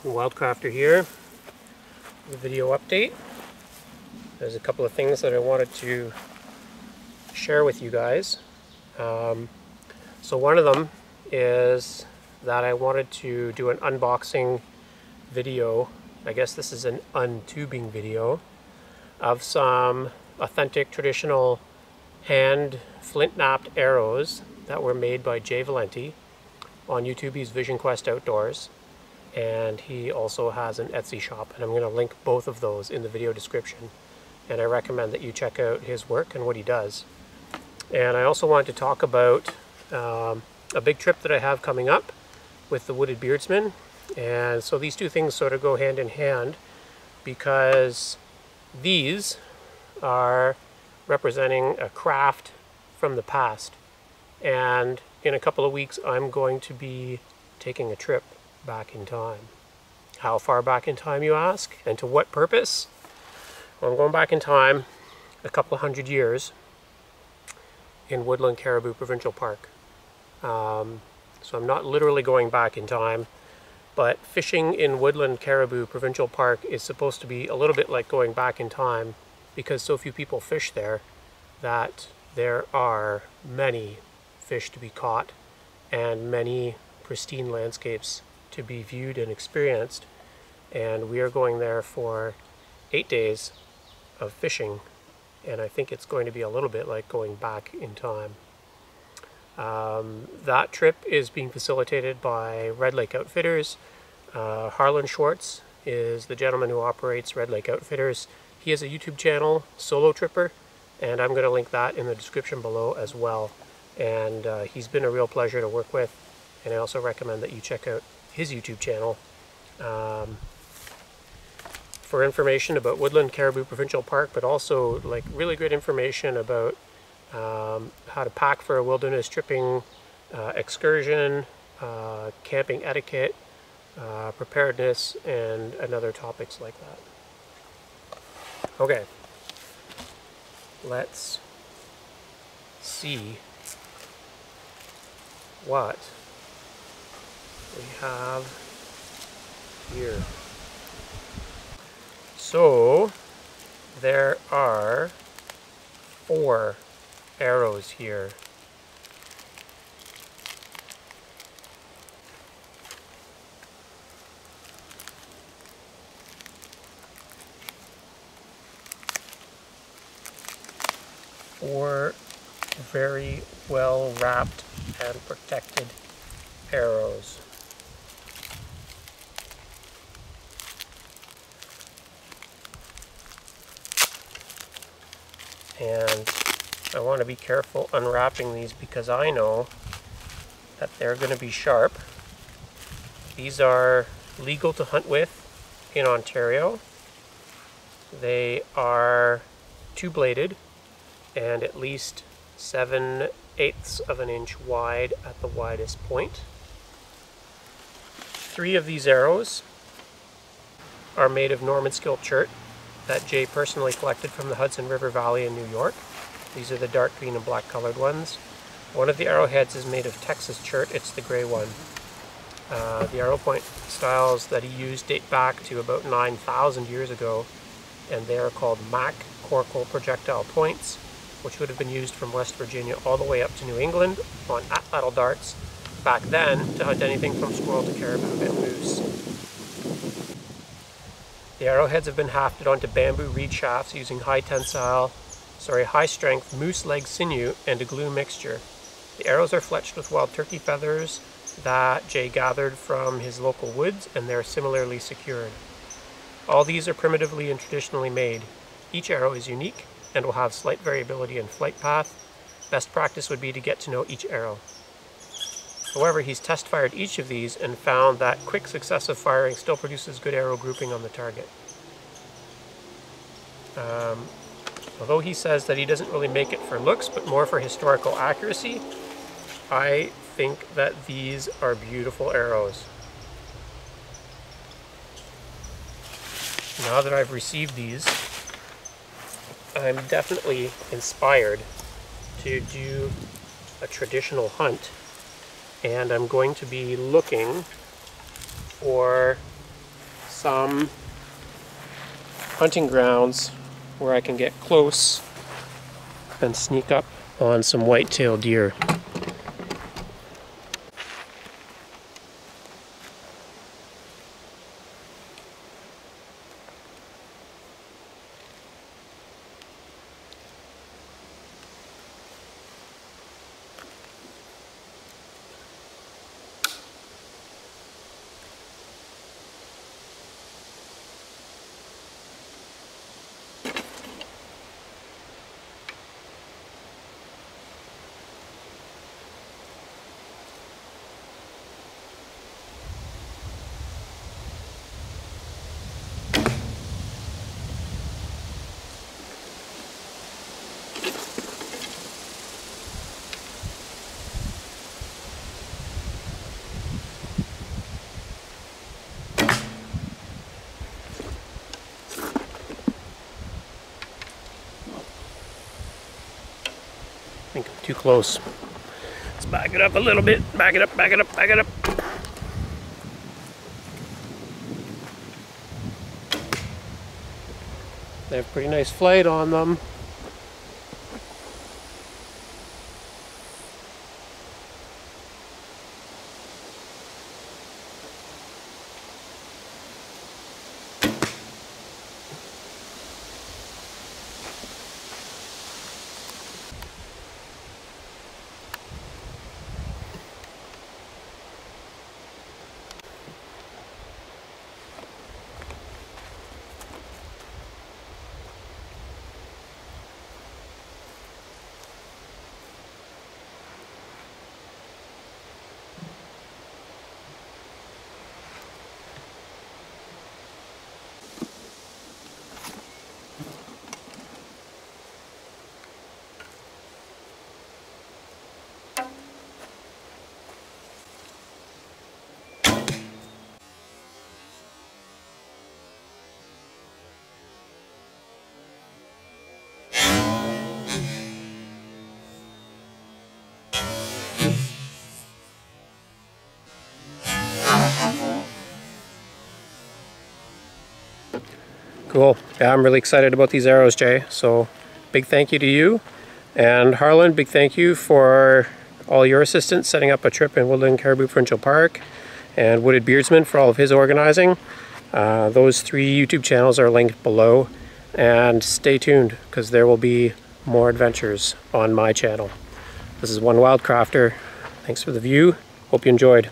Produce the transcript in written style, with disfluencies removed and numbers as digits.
Wildcrafter here, the video update. There's a couple of things that I wanted to share with you guys. So one of them is that I wanted to do an unboxing video. I guess this is an untubing video of some authentic traditional hand flint knapped arrows that were made by Jay Valente on YouTube. He's Vision Quest Outdoors, and he also has an Etsy shop, and I'm going to link both of those in the video description, and I recommend that you check out his work and what he does. And I also wanted to talk about a big trip that I have coming up with the Wooded Beardsman. And so these two things sort of go hand in hand, because these are representing a craft from the past, and in a couple of weeks I'm going to be taking a trip back in time. How far back in time, you ask, and to what purpose? Well, I'm going back in time a couple of 100 years in Woodland Caribou Provincial Park. So I'm not literally going back in time, but fishing in Woodland Caribou Provincial Park is supposed to be a little bit like going back in time, because so few people fish there that there are many fish to be caught and many pristine landscapes to be viewed and experienced. And we are going there for 8 days of fishing, and I think it's going to be a little bit like going back in time. That trip is being facilitated by Red Lake Outfitters. Harlan Schwartz is the gentleman who operates Red Lake Outfitters. He has a YouTube channel, Solo Tripper, and I'm going to link that in the description below as well. And he's been a real pleasure to work with, and I also recommend that you check out his YouTube channel for information about Woodland Caribou Provincial Park, but also like really good information about how to pack for a wilderness tripping excursion, camping etiquette, preparedness, and other topics like that. Okay, let's see what we have here. So there are 4 arrows here. Four very well wrapped and protected arrows. And I want to be careful unwrapping these, because I know that they're going to be sharp. These are legal to hunt with in Ontario. They are 2-bladed and at least 7/8 of an inch wide at the widest point. 3 of these arrows are made of Norman Skill chert that Jay personally collected from the Hudson River Valley in New York. These are the dark green and black colored ones. One of the arrowheads is made of Texas chert. It's the gray one. The arrow point styles that he used date back to about 9,000 years ago, and they are called Mac Corkle projectile points, which would have been used from West Virginia all the way up to New England on atlatl darts back then to hunt anything from squirrel to caribou and moose. The arrowheads have been hafted onto bamboo reed shafts using high strength moose leg sinew and a glue mixture. The arrows are fletched with wild turkey feathers that Jay gathered from his local woods, and they're similarly secured. All these are primitively and traditionally made. Each arrow is unique and will have slight variability in flight path. Best practice would be to get to know each arrow. However, he's test fired each of these and found that quick successive firing still produces good arrow grouping on the target. Although he says that he doesn't really make it for looks, but more for historical accuracy, I think that these are beautiful arrows. Now that I've received these, I'm definitely inspired to do a traditional hunt, and I'm going to be looking for some hunting grounds where I can get close and sneak up on some white-tailed deer. I think I'm too close. Let's back it up a little bit. Back it up, back it up, back it up. They have pretty nice flight on them. Cool. Yeah, I'm really excited about these arrows, Jay. So big thank you to you. And Harlan, big thank you for all your assistance setting up a trip in Woodland Caribou Provincial Park, and Wooded Beardsman for all of his organizing. Those 3 YouTube channels are linked below, and stay tuned because there will be more adventures on my channel. This is One Wild Crafter. Thanks for the view. Hope you enjoyed.